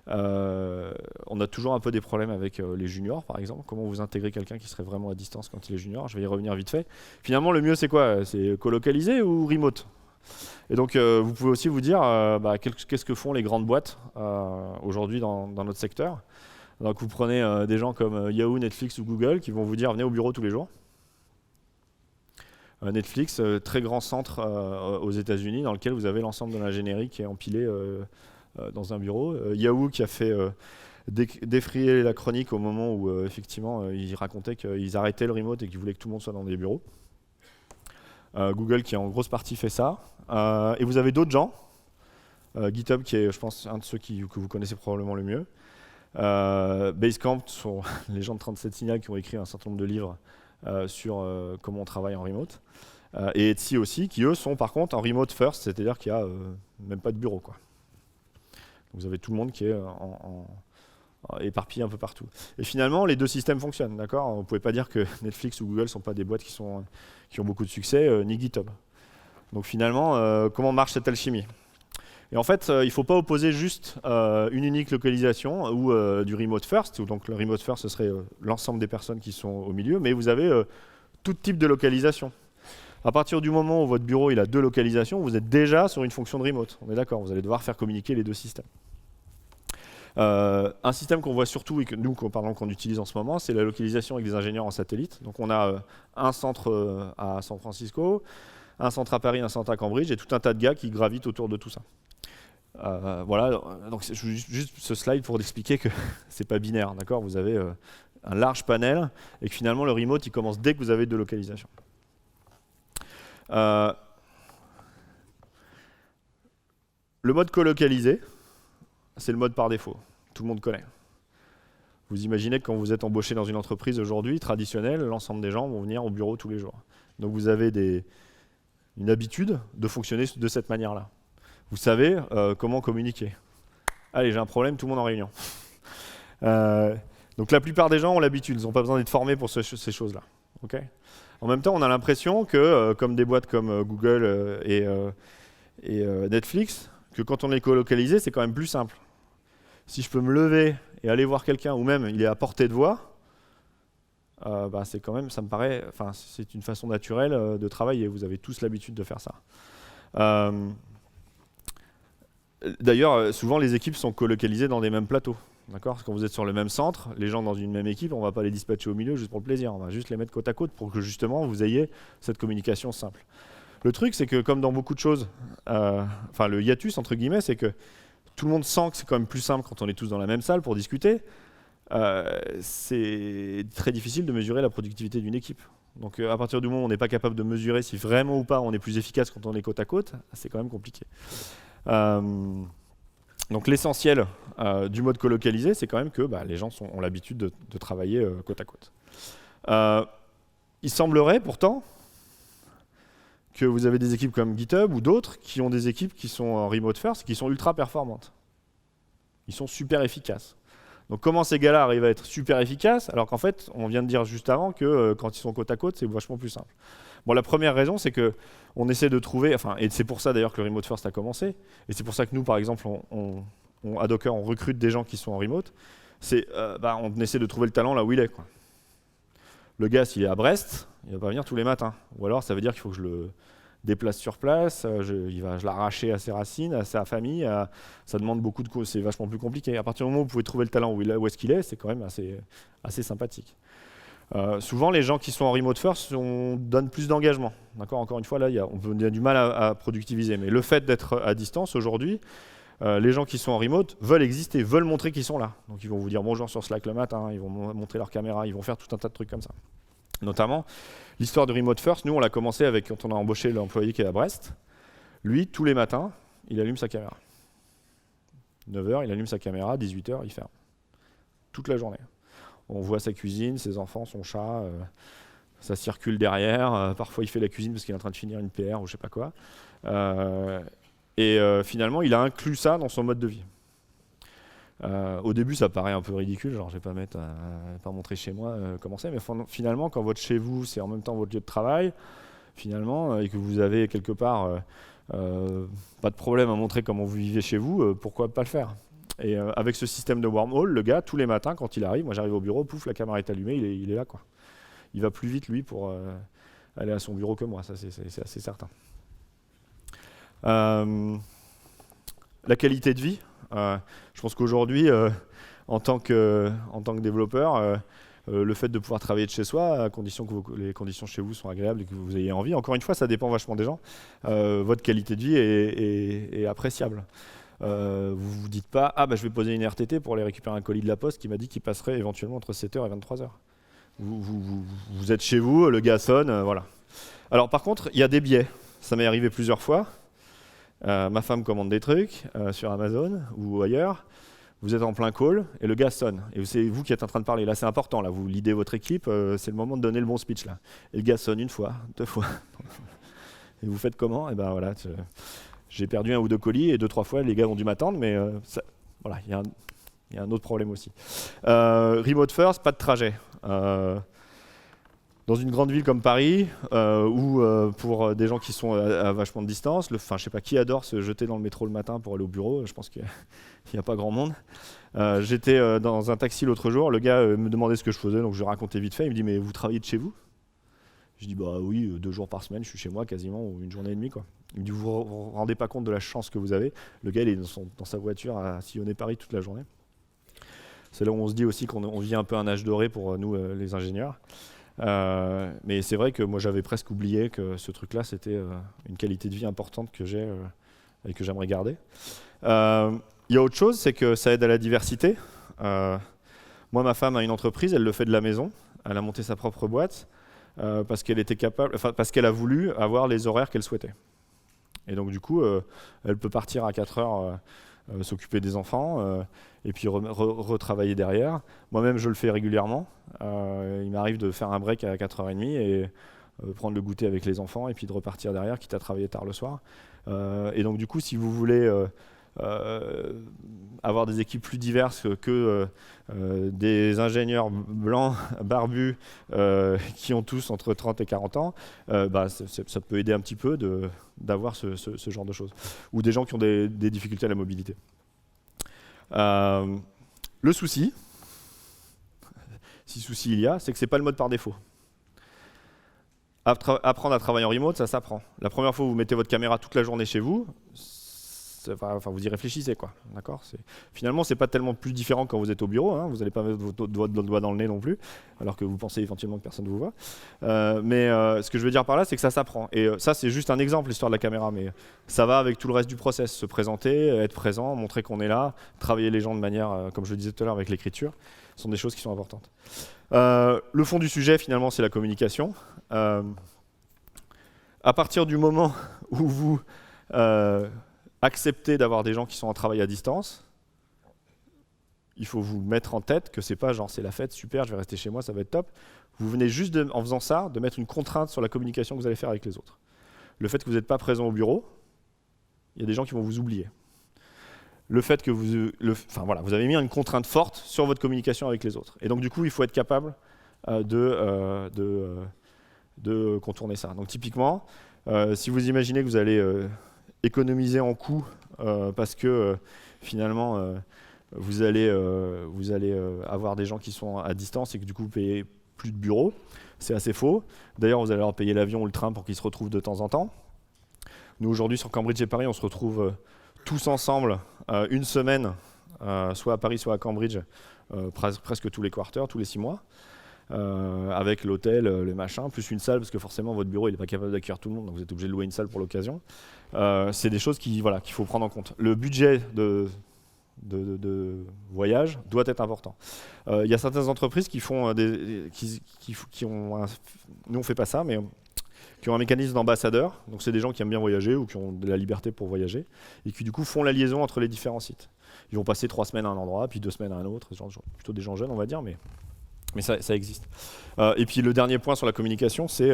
On a toujours un peu des problèmes avec les juniors, par exemple. Comment vous intégrez quelqu'un qui serait vraiment à distance quand il est junior? Je vais y revenir vite fait. Finalement, le mieux, c'est quoi? C'est colocalisé ou remote? Et donc, vous pouvez aussi vous dire, qu'est-ce que font les grandes boîtes aujourd'hui dans notre secteur? Donc, vous prenez des gens comme Yahoo, Netflix ou Google qui vont vous dire, venez au bureau tous les jours. Netflix, très grand centre aux États-Unis dans lequel vous avez l'ensemble de l'ingénierie qui est empilée dans un bureau. Yahoo qui a fait défrayer la chronique au moment où effectivement ils racontaient qu'ils arrêtaient le remote et qu'ils voulaient que tout le monde soit dans des bureaux. Google qui en grosse partie fait ça. Et vous avez d'autres gens. GitHub qui est, je pense, un de ceux que vous connaissez probablement le mieux. Basecamp sont les gens de 37 Signal qui ont écrit un certain nombre de livres sur comment on travaille en remote. Et Etsy aussi, qui eux sont par contre en remote first, c'est-à-dire qu'il n'y a même pas de bureau, quoi. Vous avez tout le monde qui est éparpillé un peu partout. Et finalement, les deux systèmes fonctionnent, d'accord? Vous ne pouvez pas dire que Netflix ou Google ne sont pas des boîtes qui ont beaucoup de succès, ni GitHub. Donc finalement, comment marche cette alchimie? Et en fait, il ne faut pas opposer juste une unique localisation ou du remote first. Donc le remote first, ce serait l'ensemble des personnes qui sont au milieu, mais vous avez tout type de localisation. À partir du moment où votre bureau il a deux localisations, vous êtes déjà sur une fonction de remote. On est d'accord, vous allez devoir faire communiquer les deux systèmes. Un système qu'on voit surtout et que nous, qu'on utilise en ce moment, c'est la localisation avec des ingénieurs en satellite. Donc on a un centre à San Francisco, un centre à Paris, un centre à Cambridge, et tout un tas de gars qui gravitent autour de tout ça. Voilà, donc c'est juste ce slide pour expliquer que c'est pas binaire, d'accord? Vous avez un large panel et que finalement le remote il commence dès que vous avez deux localisations. Le mode colocalisé, c'est le mode par défaut. Tout le monde connaît. Vous imaginez que quand vous êtes embauché dans une entreprise aujourd'hui traditionnelle, l'ensemble des gens vont venir au bureau tous les jours. Donc vous avez une habitude de fonctionner de cette manière-là. Vous savez comment communiquer. Allez, j'ai un problème, tout le monde en réunion. Donc la plupart des gens ont l'habitude, ils n'ont pas besoin d'être formés pour ces choses-là. Okay. En même temps, on a l'impression que, comme des boîtes comme Google et Netflix, que quand on est colocalisé, c'est quand même plus simple. Si je peux me lever et aller voir quelqu'un, ou même il est à portée de voix, c'est quand même, ça me paraît, c'est une façon naturelle de travailler. Vous avez tous l'habitude de faire ça. D'ailleurs, souvent les équipes sont colocalisées dans des mêmes plateaux. D'accord ? Quand vous êtes sur le même centre, les gens dans une même équipe, on ne va pas les dispatcher au milieu juste pour le plaisir. On va juste les mettre côte à côte pour que justement vous ayez cette communication simple. Le truc, c'est que comme dans beaucoup de choses, le hiatus entre guillemets, c'est que tout le monde sent que c'est quand même plus simple quand on est tous dans la même salle pour discuter. C'est très difficile de mesurer la productivité d'une équipe. Donc à partir du moment où on n'est pas capable de mesurer si vraiment ou pas on est plus efficace quand on est côte à côte, c'est quand même compliqué. Donc l'essentiel du mode colocalisé, c'est quand même que les gens ont l'habitude de travailler côte à côte. Il semblerait pourtant que vous avez des équipes comme GitHub ou d'autres qui ont des équipes qui sont en remote first, qui sont ultra performantes. Ils sont super efficaces. Donc comment ces gars-là arrivent à être super efficaces alors qu'en fait, on vient de dire juste avant que quand ils sont côte à côte, c'est vachement plus simple. Bon, la première raison, c'est qu'on essaie de trouver, et c'est pour ça d'ailleurs que le remote first a commencé, et c'est pour ça que nous, par exemple, à Docker, on recrute des gens qui sont en remote, on essaie de trouver le talent là où il est, quoi. Le gars, s'il est à Brest, il ne va pas venir tous les matins. Ou alors, ça veut dire qu'il faut que je le déplace sur place, je l'arracher à ses racines, à sa famille, ça demande beaucoup de c'est vachement plus compliqué. À partir du moment où vous pouvez trouver le talent où est-ce qu'il est, c'est quand même assez sympathique. Souvent, les gens qui sont en remote first, on donne plus d'engagement. D'accord ? Encore une fois, là, on a du mal à productiviser. Mais le fait d'être à distance aujourd'hui, les gens qui sont en remote veulent exister, veulent montrer qu'ils sont là. Donc, ils vont vous dire bonjour sur Slack le matin, ils vont montrer leur caméra, ils vont faire tout un tas de trucs comme ça. Notamment, l'histoire de Remote First, nous on l'a commencé avec quand on a embauché l'employé qui est à Brest. Lui, tous les matins, il allume sa caméra. 9h, il allume sa caméra, 18h, il ferme. Toute la journée. On voit sa cuisine, ses enfants, son chat, ça circule derrière. Parfois, il fait la cuisine parce qu'il est en train de finir une PR ou je sais pas quoi. Finalement, il a inclus ça dans son mode de vie. Au début, ça paraît un peu ridicule, genre je vais pas montrer chez moi comment c'est, mais finalement, quand votre chez vous, c'est en même temps votre lieu de travail, finalement, et que vous avez quelque part pas de problème à montrer comment vous vivez chez vous, pourquoi pas le faire? Et avec ce système de wormhole, le gars, tous les matins, quand il arrive, moi j'arrive au bureau, pouf, la caméra est allumée, il est là, quoi. Il va plus vite, lui, pour aller à son bureau que moi, ça c'est assez certain. La qualité de vie, je pense qu'aujourd'hui, en tant que développeur, le fait de pouvoir travailler de chez soi, à condition que les conditions chez vous sont agréables et que vous ayez envie, encore une fois, ça dépend vachement des gens, votre qualité de vie est appréciable. Vous vous dites pas « Ah, bah, je vais poser une RTT pour aller récupérer un colis de la poste qui m'a dit qu'il passerait éventuellement entre 7h et 23h. » Vous êtes chez vous, le gars sonne, voilà. Alors par contre, il y a des biais. Ça m'est arrivé plusieurs fois. Ma femme commande des trucs sur Amazon ou ailleurs. Vous êtes en plein call et le gars sonne. Et c'est vous qui êtes en train de parler. Là, c'est important. Là, vous leadez votre équipe. C'est le moment de donner le bon speech. Là. Et le gars sonne une fois, 2 fois. Et vous faites comment? Et ben voilà. J'ai perdu 1 ou 2 colis et 2-3 fois, les gars ont dû m'attendre. Mais voilà, il y a un autre problème aussi. Remote first, pas de trajet. Dans une grande ville comme Paris, ou pour des gens qui sont à vachement de distance, je sais pas qui adore se jeter dans le métro le matin pour aller au bureau, je pense qu'il n'y a pas grand monde. J'étais dans un taxi l'autre jour, le gars me demandait ce que je faisais, donc je lui racontais vite fait, il me dit « Mais vous travaillez de chez vous ?» Je dis « Bah oui, 2 jours par semaine, je suis chez moi quasiment, ou 1 journée et demie. » Il me dit « Vous vous rendez pas compte de la chance que vous avez ?» Le gars, il est dans sa voiture à sillonner Paris toute la journée. C'est là où on se dit aussi qu'on vit un peu un âge doré pour nous, les ingénieurs. Mais c'est vrai que moi j'avais presque oublié que ce truc-là c'était une qualité de vie importante que j'ai et que j'aimerais garder. Il y a autre chose, c'est que ça aide à la diversité. Moi, ma femme a une entreprise, elle le fait de la maison. Elle a monté sa propre boîte parce qu'elle était capable, parce qu'elle a voulu avoir les horaires qu'elle souhaitait. Et donc du coup, elle peut partir à 4 heures. S'occuper des enfants et puis retravailler derrière. Moi-même, je le fais régulièrement. Il m'arrive de faire un break à 4h30 et prendre le goûter avec les enfants et puis de repartir derrière, quitte à travailler tard le soir. Et donc, du coup, si vous voulez avoir des équipes plus diverses que des ingénieurs blancs, barbus, qui ont tous entre 30 et 40 ans, ça peut aider un petit peu d'avoir ce genre de choses. Ou des gens qui ont des difficultés à la mobilité. Le souci, si souci il y a, c'est que ce n'est pas le mode par défaut. Apprendre à travailler en remote, ça s'apprend. La première fois où vous mettez votre caméra toute la journée chez vous, vous y réfléchissez, quoi. D'accord. Finalement, c'est pas tellement plus différent quand vous êtes au bureau. Hein. Vous n'allez pas mettre votre doigt dans le nez non plus, alors que vous pensez éventuellement que personne ne vous voit. Mais ce que je veux dire par là, c'est que ça s'apprend. Et ça, c'est juste un exemple, l'histoire de la caméra. Mais ça va avec tout le reste du process. Se présenter, être présent, montrer qu'on est là, travailler les gens de manière, comme je le disais tout à l'heure, avec l'écriture, sont des choses qui sont importantes. Le fond du sujet, finalement, c'est la communication. À partir du moment où vous accepter d'avoir des gens qui sont en travail à distance, il faut vous mettre en tête que c'est pas genre c'est la fête, super, je vais rester chez moi, ça va être top. Vous venez juste, en faisant ça, de mettre une contrainte sur la communication que vous allez faire avec les autres. Le fait que vous n'êtes pas présent au bureau, il y a des gens qui vont vous oublier. Le fait que vous avez mis une contrainte forte sur votre communication avec les autres. Et donc du coup, il faut être capable de contourner ça. Donc typiquement, si vous imaginez que vous allez économiser en coûts parce que finalement vous allez avoir des gens qui sont à distance et que du coup vous payez plus de bureaux, c'est assez faux. D'ailleurs, vous allez leur payer l'avion ou le train pour qu'ils se retrouvent de temps en temps. Nous aujourd'hui sur Cambridge et Paris, on se retrouve tous ensemble une semaine, soit à Paris, soit à Cambridge, presque tous les quarters, tous les 6 mois. Avec l'hôtel, le machin, plus une salle, parce que forcément votre bureau il n'est pas capable d'accueillir tout le monde, donc vous êtes obligé de louer une salle pour l'occasion. C'est des choses qu'il faut prendre en compte. Le budget de voyage doit être important. Il y a certaines entreprises qui font qui ont nous on fait pas ça, mais qui ont un mécanisme d'ambassadeur. Donc c'est des gens qui aiment bien voyager ou qui ont de la liberté pour voyager et qui du coup font la liaison entre les différents sites. Ils vont passer 3 semaines à un endroit, puis 2 semaines à un autre, plutôt des gens jeunes on va dire, mais ça existe. Et puis le dernier point sur la communication, c'est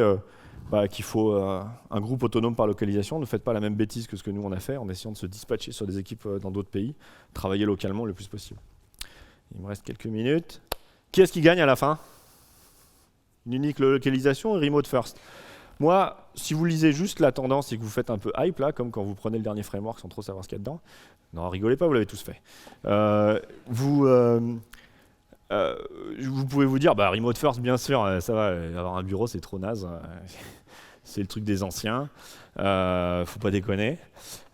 qu'il faut un groupe autonome par localisation. Ne faites pas la même bêtise que ce que nous on a fait en essayant de se dispatcher sur des équipes dans d'autres pays. Travaillez localement le plus possible. Il me reste quelques minutes. Qui est-ce qui gagne à la fin? Une unique localisation et remote first. Moi, si vous lisez juste la tendance et que vous faites un peu hype, là, comme quand vous prenez le dernier framework sans trop savoir ce qu'il y a dedans, non, rigolez pas, vous l'avez tous fait. Vous pouvez vous dire, remote first, bien sûr, ça va, avoir un bureau, c'est trop naze. C'est le truc des anciens. Faut pas déconner.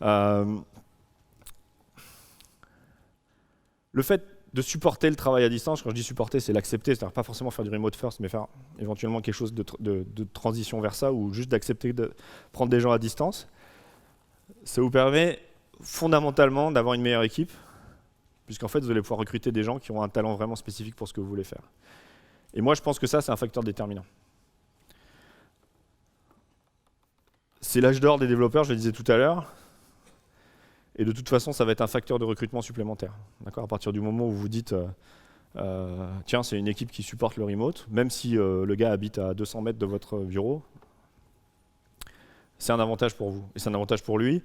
Le fait de supporter le travail à distance, quand je dis supporter, c'est l'accepter, c'est-à-dire pas forcément faire du remote first, mais faire éventuellement quelque chose de transition vers ça, ou juste d'accepter de prendre des gens à distance. Ça vous permet fondamentalement d'avoir une meilleure équipe, puisqu'en fait, vous allez pouvoir recruter des gens qui ont un talent vraiment spécifique pour ce que vous voulez faire. Et moi, je pense que ça, c'est un facteur déterminant. C'est l'âge d'or des développeurs, je le disais tout à l'heure. Et de toute façon, ça va être un facteur de recrutement supplémentaire. D'accord ? À partir du moment où vous dites, tiens, c'est une équipe qui supporte le remote, même si le gars habite à 200 mètres de votre bureau, c'est un avantage pour vous. Et c'est un avantage pour lui.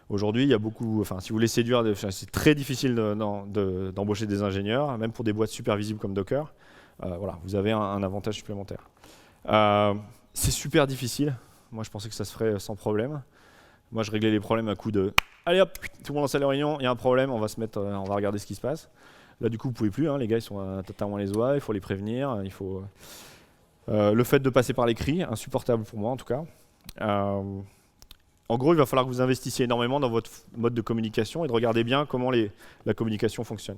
Aujourd'hui, il y a beaucoup, si vous voulez séduire, c'est très difficile d'embaucher des ingénieurs, même pour des boîtes super visibles comme Docker. Voilà, vous avez un avantage supplémentaire. C'est super difficile. Moi, je pensais que ça se ferait sans problème. Moi, je réglais les problèmes à coup de allez hop, tout le monde lance la réunion, il y a un problème, on va regarder ce qui se passe. Là, du coup, vous pouvez plus. Les gars, ils sont totalement les oies, il faut les prévenir. Le fait de passer par l'écrit, insupportable pour moi en tout cas. En gros, il va falloir que vous investissiez énormément dans votre mode de communication et de regarder bien comment la communication fonctionne.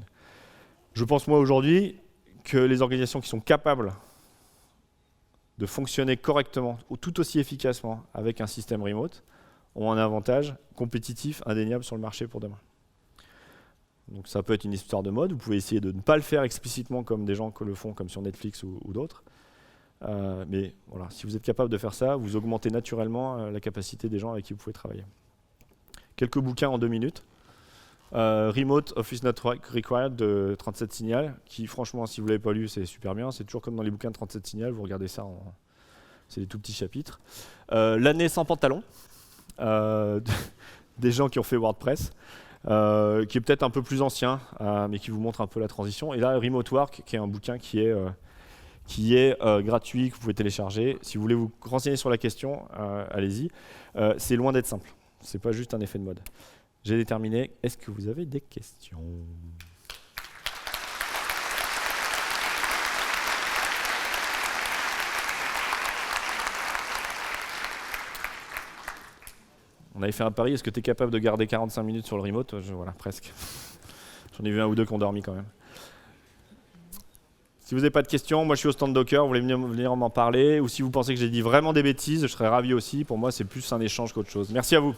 Je pense, moi, aujourd'hui, que les organisations qui sont capables de fonctionner correctement ou tout aussi efficacement avec un système remote ont un avantage compétitif indéniable sur le marché pour demain. Donc ça peut être une histoire de mode, vous pouvez essayer de ne pas le faire explicitement comme des gens que le font, comme sur Netflix ou d'autres. Mais voilà, si vous êtes capable de faire ça, vous augmentez naturellement la capacité des gens avec qui vous pouvez travailler. Quelques bouquins en 2 minutes. Remote Office Not Required de 37 Signal, qui franchement, si vous ne l'avez pas lu, c'est super bien. C'est toujours comme dans les bouquins de 37 Signal, vous regardez ça, c'est des tout petits chapitres. L'année sans pantalon, des gens qui ont fait WordPress, qui est peut-être un peu plus ancien, mais qui vous montre un peu la transition. Et là, Remote Work, qui est un bouquin qui est gratuit, que vous pouvez télécharger. Si vous voulez vous renseigner sur la question, allez-y. C'est loin d'être simple. C'est pas juste un effet de mode. J'ai terminé. Est-ce que vous avez des questions ? On avait fait un pari. Est-ce que tu es capable de garder 45 minutes sur le remote ? Voilà, presque. J'en ai vu 1 ou 2 qui ont dormi quand même. Si vous n'avez pas de questions, moi je suis au stand Docker, vous voulez venir m'en parler, ou si vous pensez que j'ai dit vraiment des bêtises, je serais ravi aussi. Pour moi, c'est plus un échange qu'autre chose. Merci à vous.